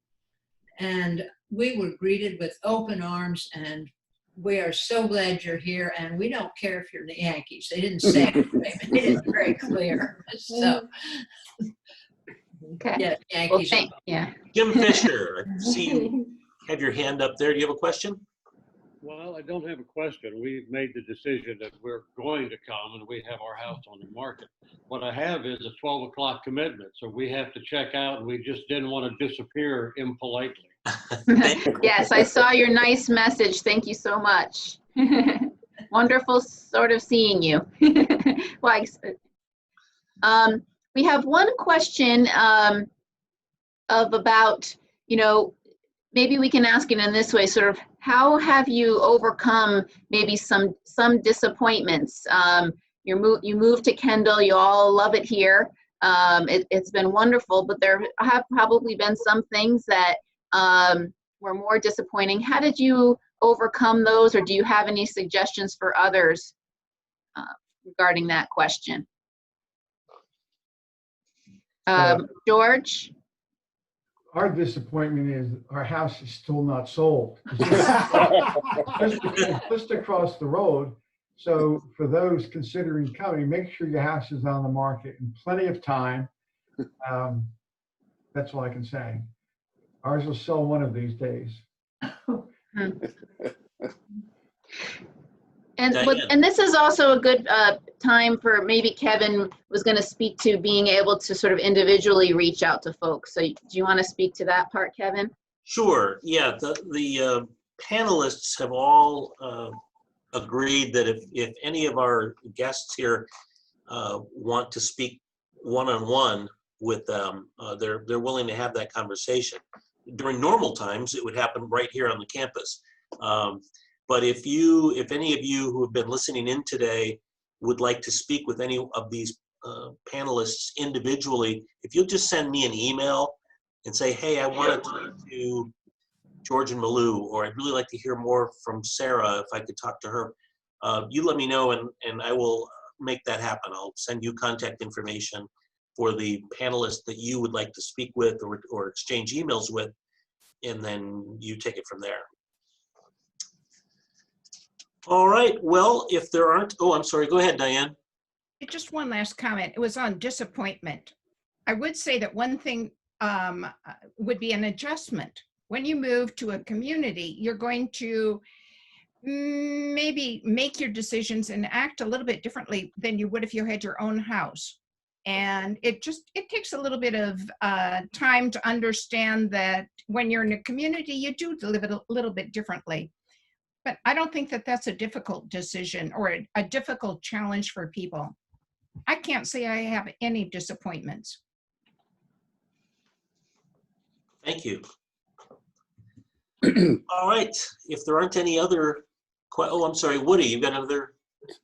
And we were greeted with open arms, and we are so glad you're here, and we don't care if you're the Yankees. They didn't say it, they made it very clear. So, Okay. yeah, Yankees. Well, yeah. Jim Fisher, I see you have your hand up there. Do you have a question? Well, I don't have a question. We've made the decision that we're going to come and we have our house on the market. What I have is a 12 o'clock commitment, so we have to check out, and we just didn't want to disappear impolitely. Yes, I saw your nice message. Thank you so much. Wonderful sort of seeing you. We have one question of about, maybe we can ask it in this way, sort of, how have you overcome maybe some disappointments? You moved to Kendal, you all love it here. It's been wonderful, but there have probably been some things that were more disappointing. How did you overcome those, or do you have any suggestions for others regarding that question? George? Our disappointment is our house is still not sold. Just across the road. So for those considering coming, make sure your house is on the market in plenty of time. That's all I can say. Ours will sell one of these days. And this is also a good time for, maybe Kevin was going to speak to being able to sort of individually reach out to folks. So do you want to speak to that part, Kevin? Sure. Yeah. The panelists have all agreed that if any of our guests here want to speak one-on-one with them, they're willing to have that conversation. During normal times, it would happen right here on the campus. But if any of you who have been listening in today would like to speak with any of these panelists individually, if you'll just send me an email and say, hey, I want to talk to George and Malou, or I'd really like to hear more from Sarah if I could talk to her, you let me know and I will make that happen. I'll send you contact information for the panelists that you would like to speak with or exchange emails with, and then you take it from there. All right, well, if there aren't, oh, I'm sorry, go ahead, Diane. Just one last comment. It was on disappointment. I would say that one thing would be an adjustment. When you move to a community, you're going to maybe make your decisions and act a little bit differently than you would if you had your own house. And it takes a little bit of time to understand that when you're in a community, you do live it a little bit differently. But I don't think that that's a difficult decision or a difficult challenge for people. I can't say I have any disappointments. Thank you. All right, if there aren't any other, oh, I'm sorry, Woody, you've got another?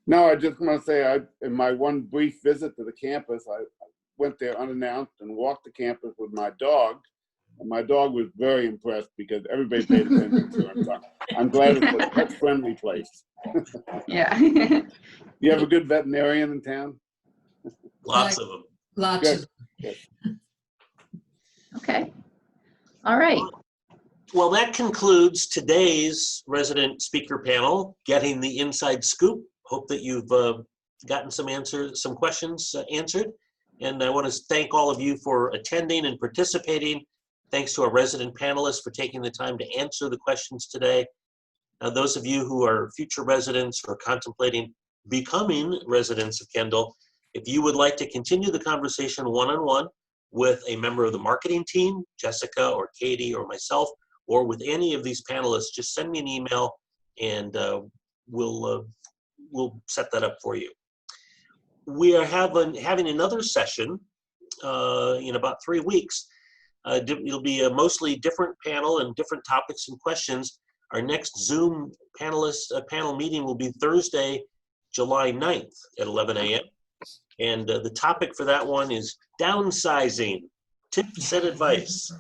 No, I just want to say, in my one brief visit to the campus, I went there unannounced and walked the campus with my dog. And my dog was very impressed because everybody paid attention to him. So I'm glad it's a pet-friendly place. Yeah. You have a good veterinarian in town? Lots of them. Lots of them. Okay. All right. Well, that concludes today's resident speaker panel, Getting the Inside Scoop. Hope that you've gotten some questions answered. And I want to thank all of you for attending and participating. Thanks to our resident panelists for taking the time to answer the questions today. Those of you who are future residents or contemplating becoming residents of Kendal, if you would like to continue the conversation one-on-one with a member of the marketing team, Jessica or Katie or myself, or with any of these panelists, just send me an email and we'll set that up for you. We are having another session in about 3 weeks. It'll be a mostly different panel and different topics and questions. Our next Zoom panel meeting will be Thursday, July 9th at 11 a.m. And the topic for that one is downsizing, tips and advice.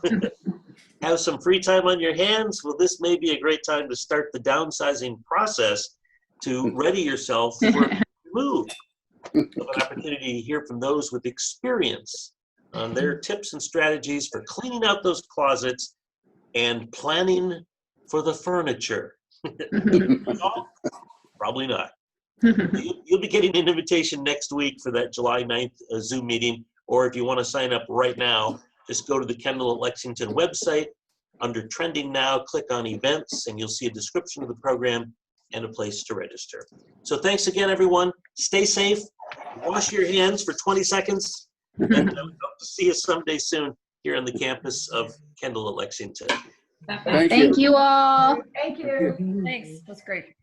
Have some free time on your hands? Well, this may be a great time to start the downsizing process to ready yourself for a move. An opportunity to hear from those with experience on their tips and strategies for cleaning out those closets and planning for the furniture. Probably not. You'll be getting an invitation next week for that July 9th Zoom meeting, or if you want to sign up right now, just go to the Kendal at Lexington website. Under Trending Now, click on Events, and you'll see a description of the program and a place to register. So thanks again, everyone. Stay safe. Wash your hands for 20 seconds. And I hope to see you someday soon here on the campus of Kendal at Lexington. Thank you all. Thank you. Thanks. That's great.